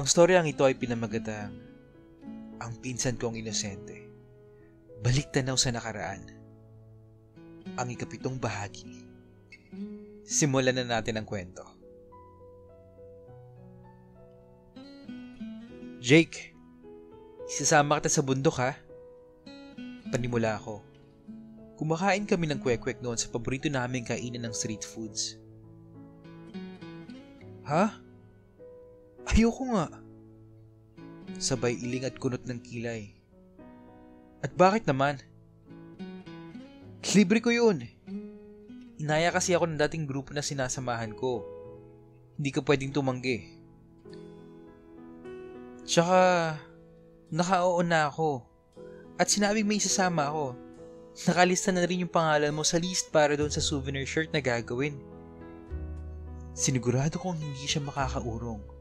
Ang storyang ito ay pinamagatang Ang Pinsan Kong Inosente. Balik tanaw sa nakaraan. Ang ika-7 bahagi. Simulan na natin ang kwento. Jake, isasama kita sa bundok ha? Panimula ako. Kumakain kami ng kwek-kwek noon sa paborito naming kainan ng street foods. Ha? Ayoko nga. Sabay iling at kunot ng kilay. At bakit naman? Libre ko yun. Inaya kasi ako ng dating grupo na sinasamahan ko. Hindi ka pwedeng tumanggi. Tsaka, naka-oo na ako. At sinabing may isasama ako. Nakalista na rin yung pangalan mo sa list para doon sa souvenir shirt na gagawin. Sinigurado kong hindi siya makakaurong.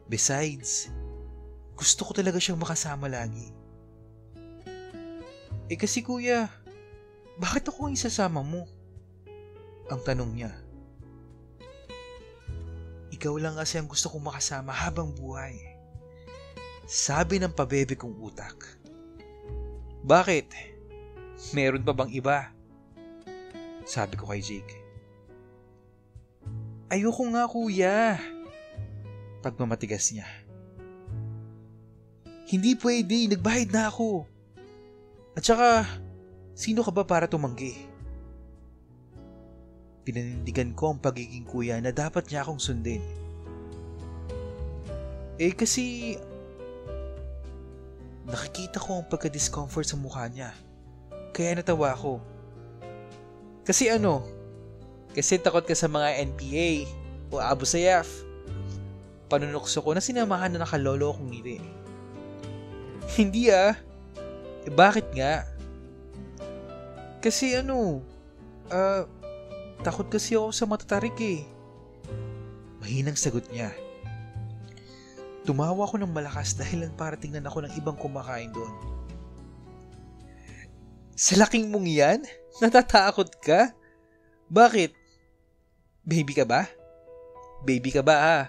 Besides, gusto ko talaga siyang makasama lagi. Kasi kuya, bakit ako ang isasama mo? Ang tanong niya. Ikaw lang kasi ang gusto kong makasama habang buhay. Sabi ng pabebe kong utak. Bakit? Meron pa bang iba? Sabi ko kay Jake. Ayoko nga kuya. Pagmamatigas niya. Hindi pwede, nagbayad na ako. At saka, sino ka ba para tumanggi? Pinanindigan ko ang pagiging kuya na dapat niya akong sundin. Kasi, nakikita ko ang pagka-discomfort sa mukha niya. Kaya natawa ako. Kasi Kasi takot ka sa mga NPA o Abu Sayyaf. Panunukso ko na sinamahan na nakalolo kong ngiti. Hindi bakit nga? Kasi takot kasi ako sa matatarik Mahinang sagot niya. Tumawa ako ng malakas dahil parating na ako ng ibang kumakain doon. Sa laking mong yan? Natatakot ka? Bakit? Baby ka ba? Baby ka ba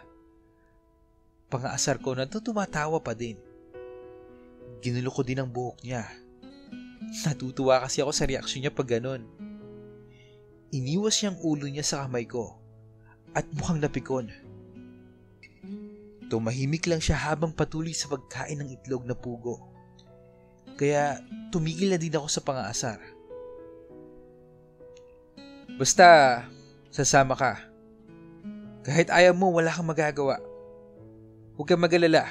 Pangaasar ko na tumatawa pa din. Ginulo ko din ang buhok niya. Natutuwa kasi ako sa reaksyon niya pag ganon. Iniwas niyang ulo niya sa kamay ko at mukhang napikon. Tumahimik lang siya habang patuloy sa pagkain ng itlog na pugo. Kaya tumigil na din ako sa pangaasar. Basta, sasama ka. Kahit ayaw mo, wala kang magagawa. Huwag kang mag-alala.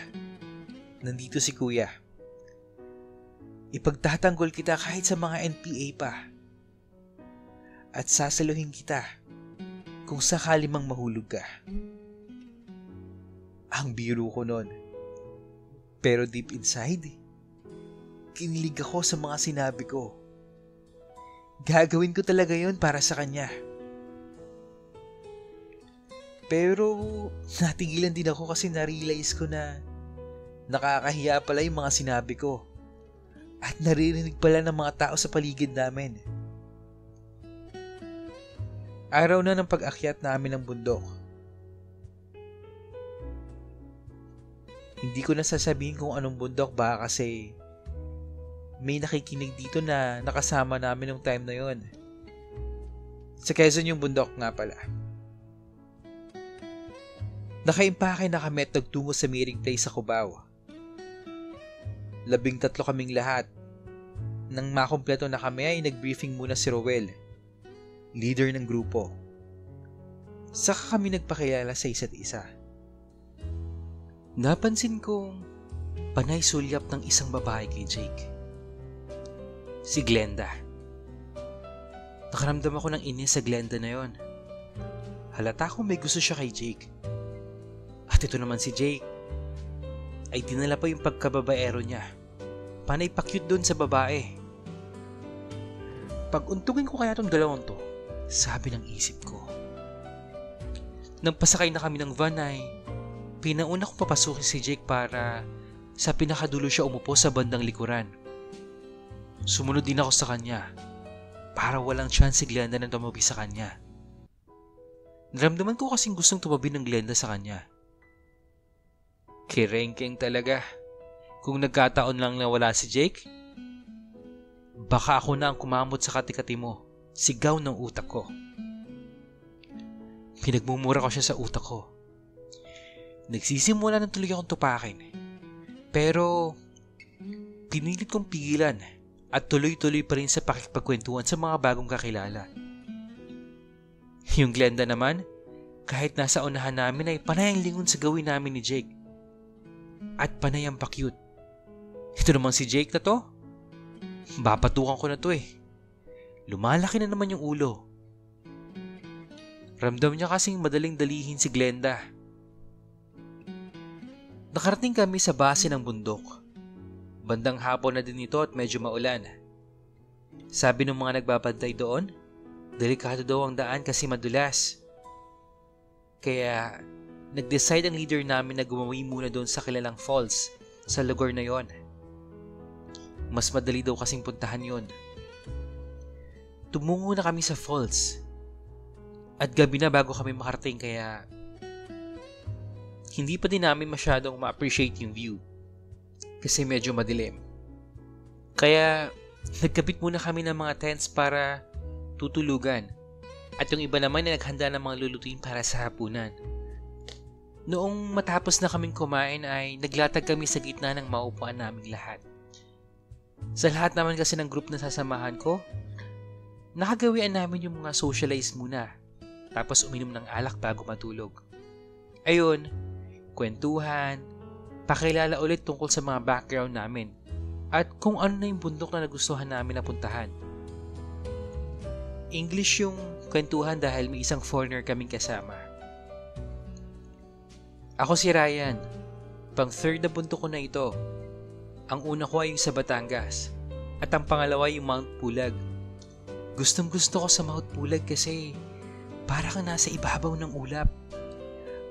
Nandito si kuya. Ipagtatanggol kita kahit sa mga NPA pa. At sasaluhin kita kung sakali mang mahulog ka. Ang biro ko nun. Pero deep inside, kinilig ako sa mga sinabi ko. Gagawin ko talaga yun para sa kanya. Pero natigilan din ako kasi na-realize ko na nakakahiya pala yung mga sinabi ko. At naririnig pala ng mga tao sa paligid namin. Araw na ng pag-akyat namin ng bundok. Hindi ko na sasabihin kung anong bundok ba kasi may nakikinig dito na nakasama namin nung time na yon. Sa Quezon yung bundok nga pala. Nakaimpake na kami at nagtungo sa meeting place sa Cubao. 13 kaming lahat. Nang makumpleto na kami ay nag-briefing muna si Rowel, leader ng grupo. Saka kami nagpakilala sa isa't isa. Napansin kong panay sulyap ng isang babae kay Jake. Si Glenda. Nakaramdam ako ng inis sa Glenda na yon. Halata kong may gusto siya kay Jake. At ito naman si Jake ay dinala pa yung pagkababaero niya. Panay pa-cute doon sa babae. Pag-untugin ko kaya tong dalawang to, sabi ng isip ko. Nang pasakay na kami ng van ay pinauna kong papasukin si Jake para sa pinakadulo siya umupo sa bandang likuran. Sumunod din ako sa kanya para walang chance si Glenda na tumabi sa kanya. Naramdaman ko kasing gustong tumabi ng Glenda sa kanya. Kirengkeng talaga. Kung nagkataon lang na wala si Jake, baka ako na ang kumamot sa katikati mo. Sigaw ng utak ko. Pinagmumura ko siya sa utak ko. Nagsisimula ng tuloy akong tupakin. Pero pinilit kong pigilan at tuloy-tuloy pa rin sa pakikipagkwentuhan sa mga bagong kakilala. Yung Glenda naman, kahit nasa unahan namin ay panay ang lingon sa gawin namin ni Jake. At panay ang pa-cute. Ito naman si Jake na to. Babatukan ko na to eh. Lumalaki na naman yung ulo. Ramdam niya kasing madaling dalihin si Glenda. Nakarating kami sa base ng bundok. Bandang hapon na din ito at medyo maulan. Sabi ng mga nagbabantay doon, delikado daw ang daan kasi madulas. Kaya nag-decide ang leader namin na gumawi muna doon sa kilalang falls sa lugar na yon. Mas madali daw kasing puntahan yon. Tumungo na kami sa falls. At gabi na bago kami makarating kaya hindi pa din namin masyadong ma-appreciate yung view. Kasi medyo madilim. Kaya nagkabit muna kami ng mga tents para tutulugan. At yung iba naman ay naghanda ng mga lulutuin para sa hapunan. Noong matapos na kaming kumain ay naglatag kami sa gitna ng maupuan naming lahat. Sa lahat naman kasi ng group na sasamahan ko, nakagawian namin yung mga socialize muna. Tapos uminom ng alak bago matulog. Ayun, kwentuhan, pakilala ulit tungkol sa mga background namin at kung ano na yung bundok na nagustuhan namin na puntahan. English yung kwentuhan dahil may isang foreigner kaming kasama. Ako si Ryan, pang third na bundok ko na ito. Ang una ko ay yung sa Batangas at ang pangalawa yung Mount Pulag. Gustong gusto ko sa Mount Pulag kasi para kang nasa ibabaw ng ulap.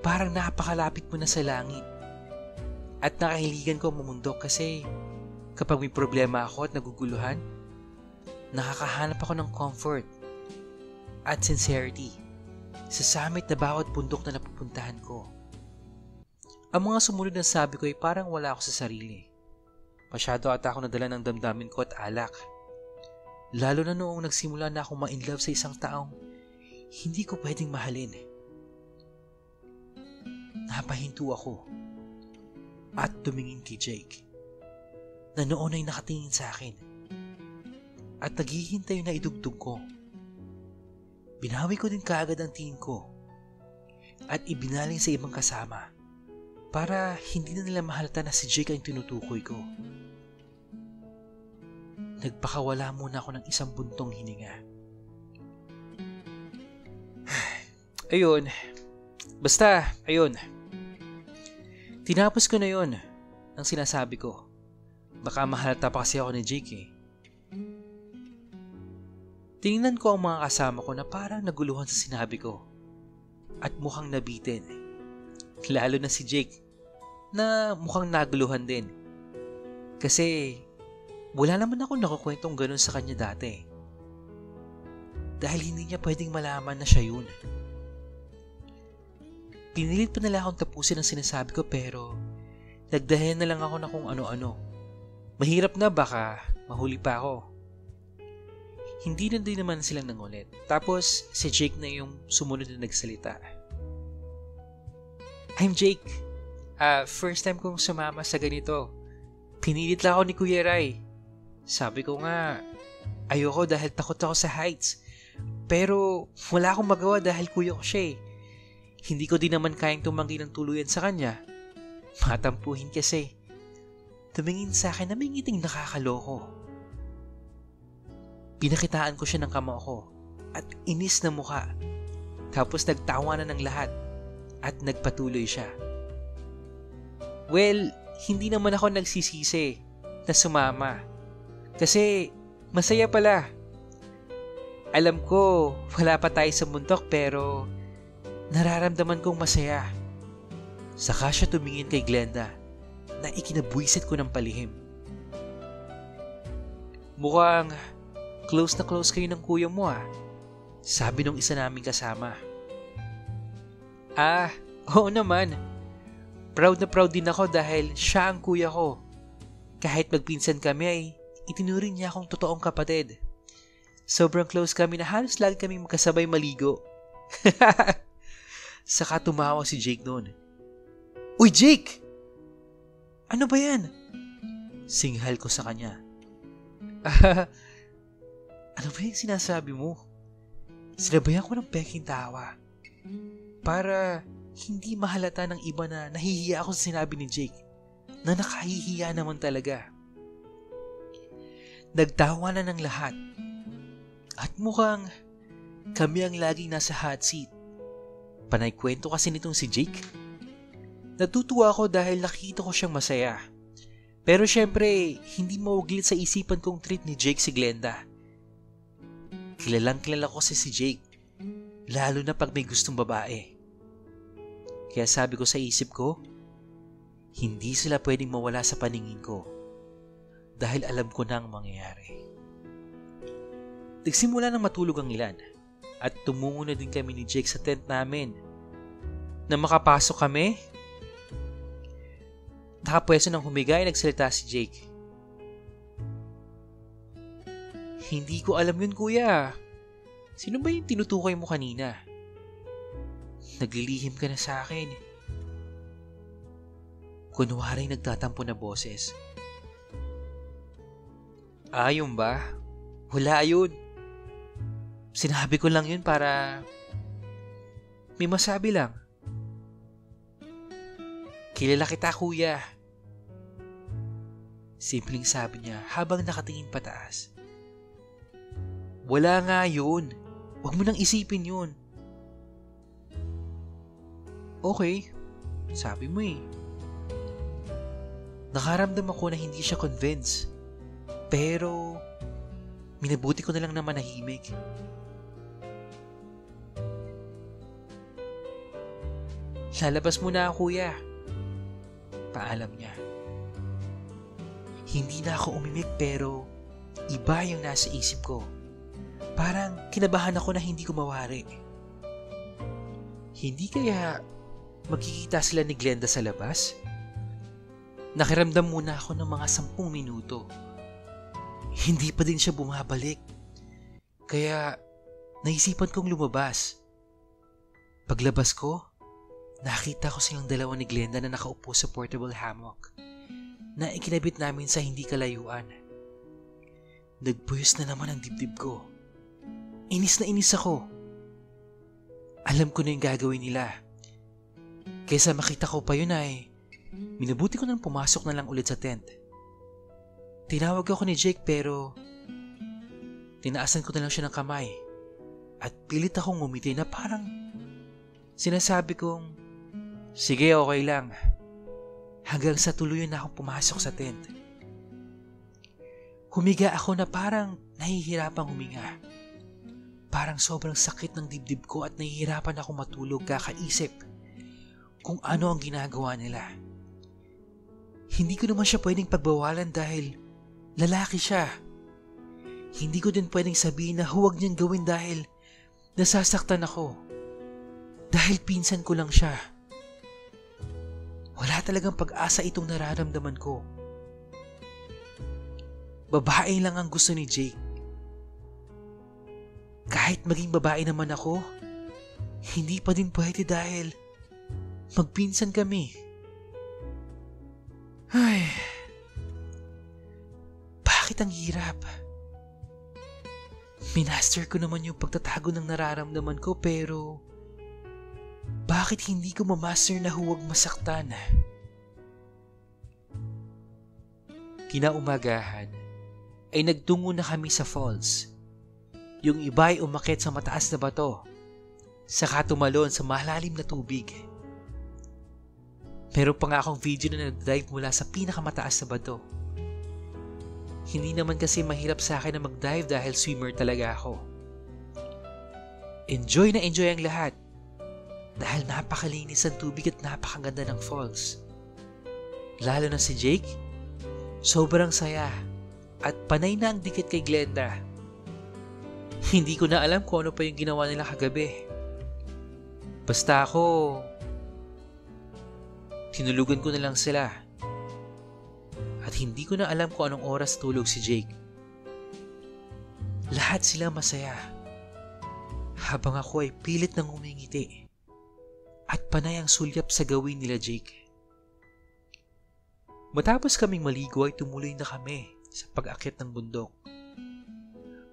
Parang napakalapit mo na sa langit. At nakahiligan ko mamundok kasi kapag may problema ako at naguguluhan, nakakahanap ako ng comfort at sincerity sa summit na bawat bundok na napupuntahan ko. Ang mga sumunod na sabi ko ay parang wala ako sa sarili. Masyado ata ako nadala ng damdamin ko at alak. Lalo na noong nagsimula na akong ma-inlove sa isang taong hindi ko pwedeng mahalin. Napahinto ako at tumingin kay Jake na noon ay nakatingin sa akin at naghihintay na idugtog ko. Binawi ko din kaagad ang tingin ko at ibinaling sa ibang kasama para hindi na nila mahalata na si Jake ang tinutukoy ko. Nagpakawala muna ako ng isang buntong hininga. Ayun. Basta, ayun. Tinapos ko na yun ang sinasabi ko. Baka mahalata pa kasi ako ni Jake eh. Tingnan ko ang mga kasama ko na parang naguluhan sa sinabi ko. At mukhang nabitin. Lalo na si Jake na mukhang naguluhan din. Kasi wala naman ako nakukwentong ganun sa kanya dati. Dahil hindi niya pwedeng malaman na siya yun. Pinilit pa nila akong tapusin ang sinasabi ko pero nagdahilan na lang ako na kung ano-ano. Mahirap na baka mahuli pa ako. Hindi na din naman silang nangulit. Tapos si Jake na yung sumunod na nagsalita. I'm Jake. First time kong sumama sa ganito. Pinilit lang ako ni Kuya Rai. Sabi ko nga, ayoko dahil takot ako sa heights. Pero wala akong magawa dahil kuya ko siya eh. Hindi ko din naman kayang tumanggi ng tuluyan sa kanya. Matampuhin kasi. Tumingin sa akin na may ngiting nakakaloko. Pinakitaan ko siya ng kamao ko at inis na mukha. Tapos nagtawa na ng lahat at nagpatuloy siya. Well, hindi naman ako nagsisisi na sumama. Kasi masaya pala. Alam ko wala pa tayo sa bundok pero nararamdaman kong masaya. Saka siya tumingin kay Glenda na ikinabwisit ko ng palihim. Mukhang close na close kayo ng kuya mo sabi nung isa naming kasama. Oo naman. Proud na proud din ako dahil siya ang kuya ko. Kahit magpinsan kami ay itinuring niya akong totoong kapatid. Sobrang close kami na halos lagi kaming magkasabay maligo. Saka tumawa si Jake noon. Uy Jake! Ano ba yan? Singhal ko sa kanya. Ano ba yung sinasabi mo? Sinabayan ko ng peking tawa. Para hindi mahalata ng iba na nahihiya ako sa sinabi ni Jake. Na nakahihiya naman talaga. Nagtawa na ng lahat. At mukhang kami ang laging nasa hot seat. Panay kwento kasi nitong si Jake. Natutuwa ako dahil nakita ko siyang masaya. Pero syempre, hindi mawaglit sa isipan kong treat ni Jake si Glenda. Kilalang kilala ko si Jake. Lalo na pag may gustong babae. Kaya sabi ko sa isip ko, hindi sila pwedeng mawala sa paningin ko. Dahil alam ko na ang mangyayari. Nagsimula nang matulog ang ilan. At tumungo na din kami ni Jake sa tent namin. Nang makapasok kami, nakapwesto ng humiga ay nagsalita si Jake. Hindi ko alam yun kuya. Sino ba yung tinutukoy mo kanina? Naglilihim ka na sa akin. Kunwari nagtatampo na boses. Yun ba? Wala yun. Sinabi ko lang yun para may masabi lang. Kilala kita kuya. Simpleng sabi niya habang nakatingin pataas. Wala nga yun. Huwag mo nang isipin yun. Okay, sabi mo eh. Nakaramdam ako na hindi siya convinced. Pero minabuti ko na lang na manahimik. Lalabas muna ako kuya. Paalam niya. Hindi na ako umimik pero iba yung nasa isip ko. Parang kinabahan ako na hindi ko mawari. Hindi kaya magkikita sila ni Glenda sa labas? Nakiramdam muna ako ng mga 10 minuto. Hindi pa din siya bumabalik. Kaya naisipan kong lumabas. Paglabas ko, nakita ko silang dalawa ni Glenda na nakaupo sa portable hammock na ikinabit namin sa hindi kalayuan. Nagpuyos na naman ang dibdib ko. Inis na inis ako. Alam ko na yung gagawin nila. Kaysa makita ko pa yun ay minabuti ko nang pumasok na lang ulit sa tent. Tinawag ako ni Jake pero tinaasan ko na lang siya ng kamay at pilit akong ngumiti na parang sinasabi kong sige okay lang hanggang sa tuluyan na akong pumasok sa tent. Humiga ako na parang nahihirapang huminga. Parang sobrang sakit ng dibdib ko at nahihirapan ako matulog kakaisip kung ano ang ginagawa nila. Hindi ko naman siya pwedeng pagbawalan dahil lalaki siya. Hindi ko din pwedeng sabihin na huwag niyang gawin dahil nasasaktan ako. Dahil pinsan ko lang siya. Wala talagang pag-asa itong nararamdaman ko. Babae lang ang gusto ni Jake. Kahit maging babae naman ako, hindi pa din pwede dahil magpinsan kami. Ay, bakit ang hirap? Minaster ko naman yung pagtatago ng nararamdaman ko pero bakit hindi ko mamaster na huwag masaktan? Kinaumagahan ay nagtungo na kami sa falls. Yung iba ay umakyat sa mataas na bato, saka tumalon sa malalim na tubig. Meron pa nga akong video na nag-dive mula sa pinakamataas na bato. Hindi naman kasi mahirap sa akin na mag-dive dahil swimmer talaga ako. Enjoy na enjoy ang lahat dahil napakalinis ang tubig at napakaganda ng falls. Lalo na si Jake, sobrang saya at panay na ang dikit kay Glenda. Hindi ko na alam kung ano pa yung ginawa nila kagabi. Basta ako, Tinulugan ko na lang sila. At hindi ko na alam kung anong oras tulog si Jake. Lahat sila masaya. Habang ako ay pilit nang umingiti. At panay ang sulyap sa gawin nila Jake. Matapos kaming maligo ay tumuloy na kami sa pag-akit ng bundok.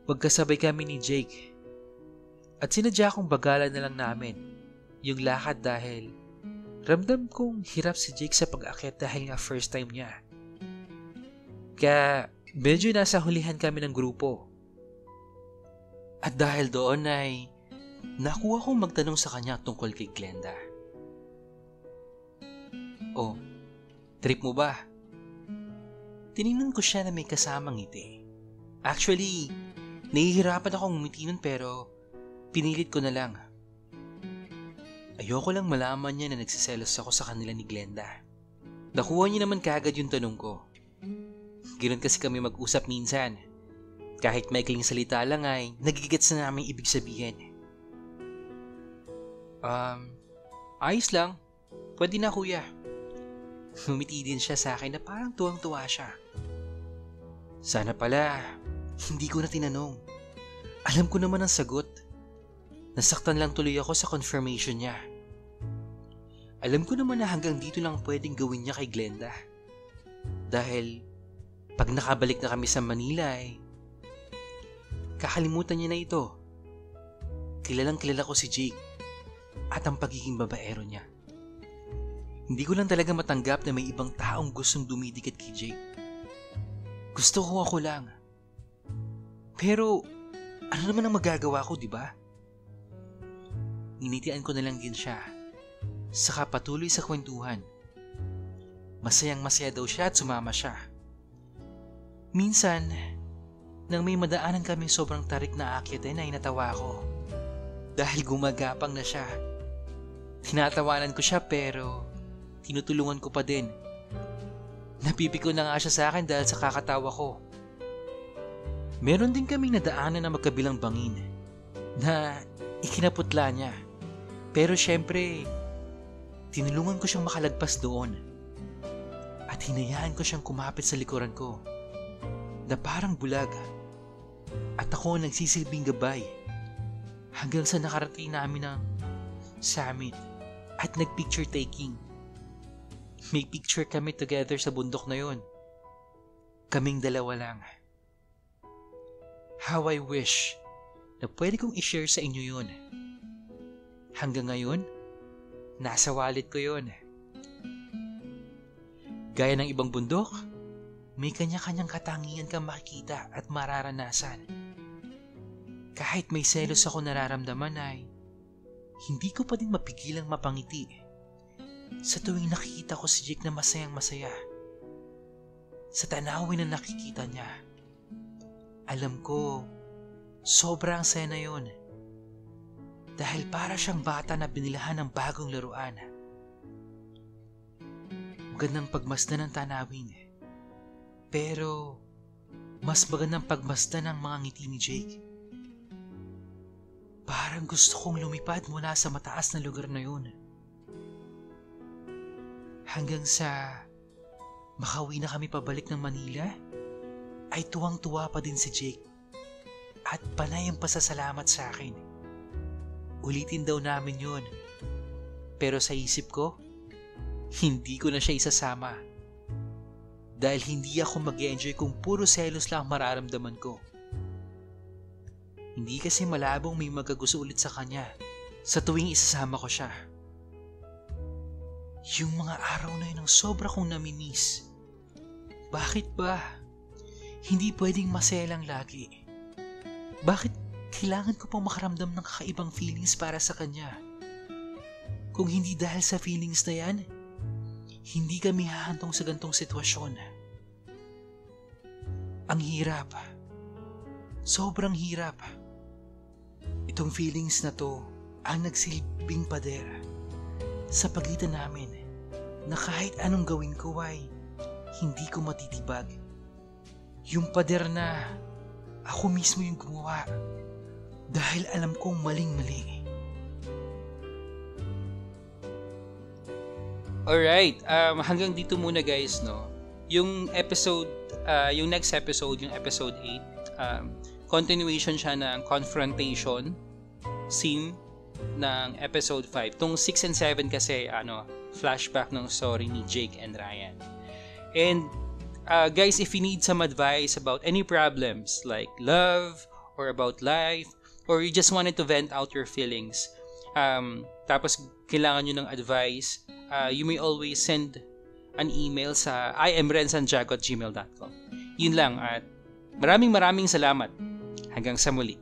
Magkasabay kami ni Jake. At sinadya kong bagalan na lang namin yung lakad dahil ramdam kong hirap si Jake sa pag-akit dahil nga first time niya. Kaya medyo nasa hulihan kami ng grupo. At dahil doon ay nakuha kong magtanong sa kanya tungkol kay Glenda. Oh, trip mo ba? Tinignan ko siya na may kasamang ngiti. Actually, nahihirapan akong ngumiti nun pero pinilit ko na lang. Ayoko lang malaman niya na nagsiselos ako sa kanila ni Glenda. Nakuha niya naman kaagad yung tanong ko. Ganoon kasi kami mag-usap minsan. Kahit maikling salita lang ay nagigets na namin ibig sabihin. Ayos lang. Pwede na kuya. Humiti din siya sa akin na parang tuwang-tuwa siya. Sana pala, hindi ko na tinanong. Alam ko naman ang sagot. Nasaktan lang tuloy ako sa confirmation niya. Alam ko naman na hanggang dito lang pwedeng gawin niya kay Glenda. Dahil pag nakabalik na kami sa Manila ay kakalimutan niya na ito. Kilalang kilala ko si Jake at ang pagiging babaero niya. Hindi ko lang talaga matanggap na may ibang taong gustong dumidikit kay Jake. Gusto ko ako lang. Pero ano naman ang magagawa ko, di ba? Ninitian ko na lang din siya. Saka patuloy sa kwentuhan. Masayang masaya daw siya at sumama siya. Minsan, nang may madaanan kami sobrang tarik na akyatin ay natawa ako. Dahil gumagapang na siya. Tinatawanan ko siya pero tinutulungan ko pa din. Napipiko na nga siya sa akin dahil sa kakatawa ko. Meron din kaming nadaanan na magkabilang bangin na ikinaputla niya. Pero syempre, tinulungan ko siyang makalagpas doon. At hinayaan ko siyang kumapit sa likuran ko na parang bulag. At ako ang nagsisilbing gabay hanggang sa nakarating namin ng summit at nag-picture taking. May picture kami together sa bundok na yon. Kaming dalawa lang. How I wish na pwede kong i-share sa inyo yun. Hanggang ngayon, nasa wallet ko yun. Gaya ng ibang bundok, may kanya-kanyang katangian kang makikita at mararanasan. Kahit may selos ako nararamdaman ay hindi ko pa din mapigilang mapangiti sa tuwing nakikita ko si Jake na masayang masaya. Sa tanawin na nakikita niya, alam ko, sobrang saya na yun. Dahil para siyang bata na binilahan ng bagong laruan. Magandang pagmasdan ng tanawin. Pero, mas magandang pagmasdan ng mga ngiti ni Jake. Parang gusto kong lumipad mula sa mataas na lugar na yun. Hanggang sa makauwi na kami pabalik ng Manila, ay tuwang-tuwa pa din si Jake at panay ang pasasalamat sa akin. Ulitin daw namin yun. Pero sa isip ko, hindi ko na siya isasama. Dahil hindi ako mag-enjoy kung puro selos lang mararamdaman ko. Hindi kasi malabong may magagusto ulit sa kanya sa tuwing isasama ko siya. Yung mga araw na yun ang sobra kong namimiss. Bakit ba? Hindi pwedeng masaya lang lagi. Bakit kailangan ko pang makaramdam ng kakaibang feelings para sa kanya? Kung hindi dahil sa feelings na yan, hindi kami hahantong sa gantong sitwasyon. Ang hirap. Sobrang hirap. Itong feelings na to ang nagsilbing pader sa pagitan namin na kahit anong gawin ko ay hindi ko matitibag. Yung pader na ako mismo yung gumawa dahil alam kong maling-mali. Alright, hanggang dito muna guys, no? Yung episode, yung next episode, yung episode 8, continuation siya ng confrontation scene ng episode 5. Tung 6 and 7 kasi, flashback ng story ni Jake and Ryan. And, guys, if you need some advice about any problems like love or about life, or you just wanted to vent out your feelings, tapos kailangan nyo ng advice, you may always send an email sa iamrensantiago@gmail.com. Yun lang at maraming salamat. Hanggang sa muli.